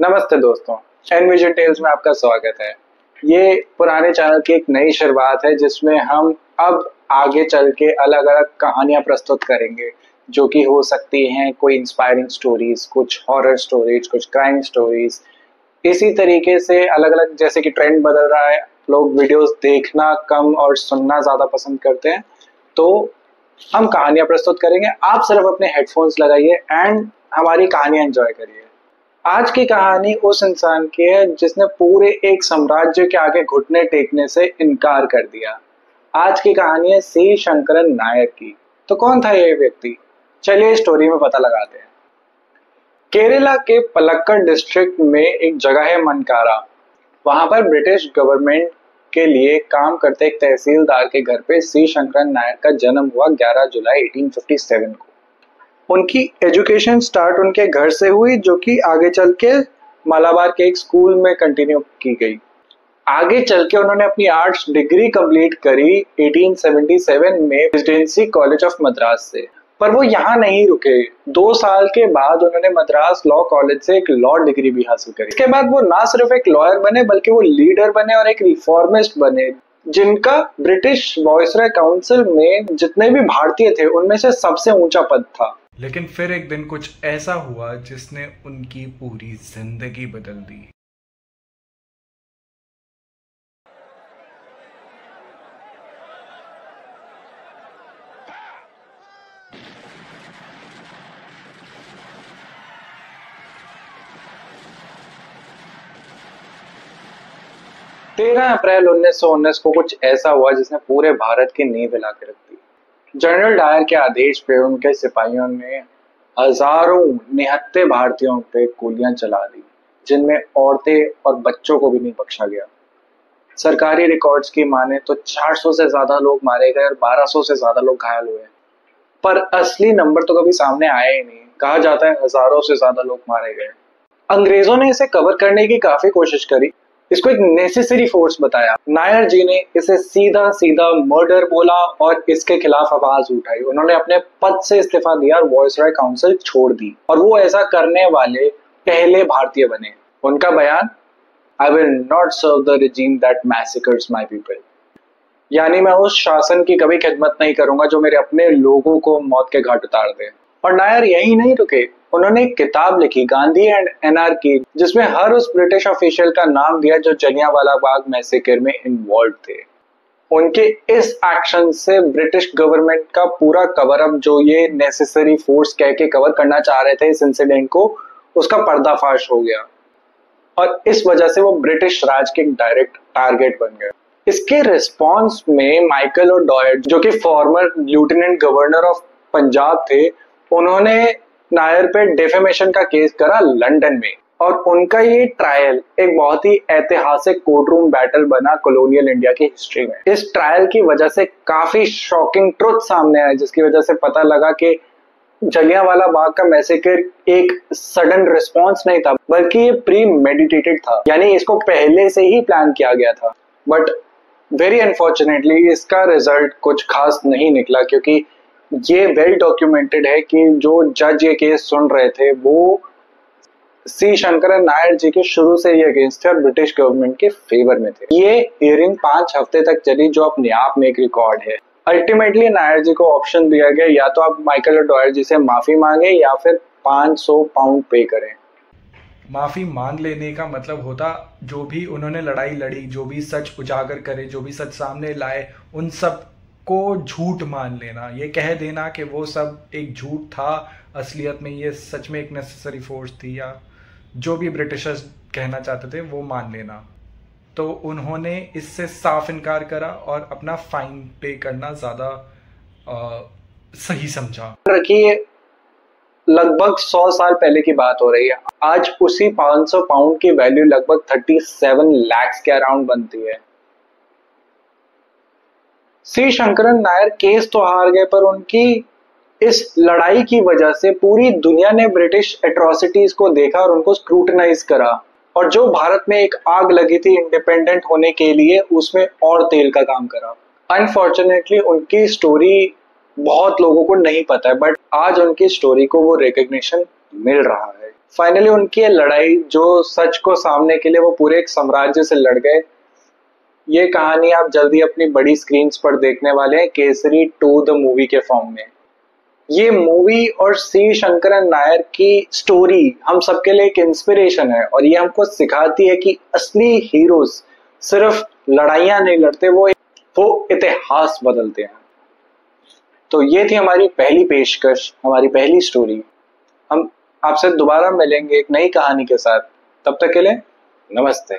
नमस्ते दोस्तों, envision tales में आपका स्वागत है। ये पुराने चैनल की एक नई शुरुआत है जिसमें हम अब आगे चल के अलग अलग कहानियां प्रस्तुत करेंगे जो कि हो सकती हैं कोई इंस्पायरिंग स्टोरीज, कुछ हॉरर स्टोरीज, कुछ क्राइम स्टोरीज। इसी तरीके से अलग अलग, जैसे कि ट्रेंड बदल रहा है, लोग वीडियोस देखना कम और सुनना ज़्यादा पसंद करते हैं, तो हम कहानियां प्रस्तुत करेंगे। आप सिर्फ अपने हेडफोन्स लगाइए एंड हमारी कहानियां एंजॉय करिए। आज की कहानी उस इंसान की है जिसने पूरे एक साम्राज्य के आगे घुटने टेकने से इनकार कर दिया। आज की कहानी है सी शंकरन नायर की। तो कौन था ये व्यक्ति? चलिए स्टोरी में पता लगाते हैं। केरला के पलक्कड़ डिस्ट्रिक्ट में एक जगह है मनकारा। वहां पर ब्रिटिश गवर्नमेंट के लिए काम करते एक तहसीलदार के घर पे सी शंकरन नायर का जन्म हुआ 11 जुलाई 1857 को। उनकी एजुकेशन स्टार्ट उनके घर से हुई, जो कि आगे चल के मालाबार के एक स्कूल में कंटिन्यू की गई। आगे चल के उन्होंने अपनी आर्ट्स डिग्री कंप्लीट करी 1877 में प्रेसिडेंसी कॉलेज ऑफ मद्रास से। पर वो यहाँ नहीं रुके। 2 साल के बाद उन्होंने मद्रास लॉ कॉलेज से एक लॉ डिग्री भी हासिल करी। इसके बाद वो ना सिर्फ एक लॉयर बने बल्कि वो लीडर बने और एक रिफॉर्मिस्ट बने, जिनका ब्रिटिश वॉइसरॉय काउंसिल में जितने भी भारतीय थे उनमें से सबसे ऊंचा पद था। लेकिन फिर एक दिन कुछ ऐसा हुआ जिसने उनकी पूरी जिंदगी बदल दी। तेरह अप्रैल 1919 को कुछ ऐसा हुआ जिसने पूरे भारत की नींव हिला के रख दी। जनरल डायर के आदेश पे उनके सिपाहियों ने हजारों निहत्थे भारतीयों पे गोलियां चला दी, जिनमें औरतें और बच्चों को भी नहीं बख्शा गया। सरकारी रिकॉर्ड्स की माने तो 400 से ज्यादा लोग मारे गए और 1200 से ज्यादा लोग घायल हुए। पर असली नंबर तो कभी सामने आया ही नहीं। कहा जाता है हजारों से ज्यादा लोग मारे गए। अंग्रेजों ने इसे कवर करने की काफी कोशिश करी, इसको एक नेसेसरी फोर्स बताया। नायर जी ने इसे सीधा सीधा मर्डर बोला और इसके खिलाफ आवाज उठाई। उन्होंने अपने पद से इस्तीफा दिया और वॉइसरॉय काउंसिल छोड़ दी, और वो ऐसा करने वाले पहले भारतीय बने। उनका बयान, I will not serve the regime that massacres my people, यानी मैं उस शासन की कभी खिदमत नहीं करूंगा जो मेरे अपने लोगों को मौत के घाट उतार दे। और नायर यही नहीं रुके, उन्होंने एक किताब लिखी, गांधी एंड एनार्की, जिसमें हर उस ब्रिटिश ऑफिशियल का नाम दिया जो जलियांवाला बाग मैसेकर में इन्वॉल्व थे। उनके इस एक्शन से ब्रिटिश गवर्नमेंट का पूरा कवर अप, जो ये नेसेसरी फोर्स कह के कवर करना चाह रहे थे इस इंसिडेंट को, उसका पर्दाफाश हो गया और इस वजह से वो ब्रिटिश राज के डायरेक्ट टारगेट बन गए। इसके रिस्पॉन्स में माइकल और डॉयट, जो कि farmer lieutenant governor of Punjab थे, उन्होंने नायर पे डेफेमेशन का केस करा लंदन में, और उनका ये ट्रायल एक बहुत ही ऐतिहासिक कोर्टरूम बैटल बना कॉलोनियल इंडिया की हिस्ट्री में। इस ट्रायल की वजह से काफी शॉकिंग ट्रुथ सामने आए, जिसकी वजह से पता लगा कि जलियांवाला बाग का मैसेकर एक सडन रिस्पॉन्स नहीं था, बल्कि ये प्री मेडिटेटेड था, यानी इसको पहले से ही प्लान किया गया था। बट वेरी अनफॉर्चुनेटली इसका रिजल्ट कुछ खास नहीं निकला, क्योंकि ये वेल डॉक्यूमेंटेड है कि जो जज ये केस सुन रहे थे वो सी शंकरन नायर जी के शुरू से ही अगेंस्ट थे और ब्रिटिश गवर्नमेंट के फेवर में थे। ये हियरिंग 5 हफ्ते तक चली, जो अपने आप में एक रिकॉर्ड है। अल्टीमेटली नायर जी को ऑप्शन दिया गया, या तो आप माइकल और डॉयर जी से माफी मांगे या फिर 500 पाउंड पे करें। माफी मांग लेने का मतलब होता जो भी उन्होंने लड़ाई लड़ी, जो भी सच उजागर करे, जो भी सच सामने लाए, उन सब को झूठ मान लेना, ये कह देना कि वो सब एक झूठ था, असलियत में ये सच में एक नेसेसरी फोर्स थी, या जो भी ब्रिटिशर्स कहना चाहते थे वो मान लेना। तो उन्होंने इससे साफ इनकार करा और अपना फाइन पे करना ज्यादा सही समझा। रखिए, लगभग 100 साल पहले की बात हो रही है। आज उसी 500 पाउंड की वैल्यू लगभग 37 लाख के अराउंड बनती है। सी शंकरन नायर केस तो हार गए, पर उनकी इस लड़ाई की वजह से पूरी दुनिया ने ब्रिटिश एट्रोसिटीज को देखा और उनको स्क्रूटनाइज करा, और जो भारत में एक आग लगी थी इंडिपेंडेंट होने के लिए, उसमें और तेल का काम करा। अनफॉर्चुनेटली उनकी स्टोरी बहुत लोगों को नहीं पता है, बट आज उनकी स्टोरी को वो रिकग्निशन मिल रहा है। फाइनली उनकी ये लड़ाई, जो सच को सामने के लिए वो पूरे एक साम्राज्य से लड़ गए, ये कहानी आप जल्दी अपनी बड़ी स्क्रीन पर देखने वाले हैं केसरी 2 द मूवी के फॉर्म में। ये मूवी और सी शंकरन नायर की स्टोरी हम सबके लिए एक इंस्पिरेशन है, और ये हमको सिखाती है कि असली हीरोज सिर्फ लड़ाइयां नहीं लड़ते, वो इतिहास बदलते हैं। तो ये थी हमारी पहली पेशकश, हमारी पहली स्टोरी। हम आपसे दोबारा मिलेंगे एक नई कहानी के साथ। तब तक के लिए नमस्ते।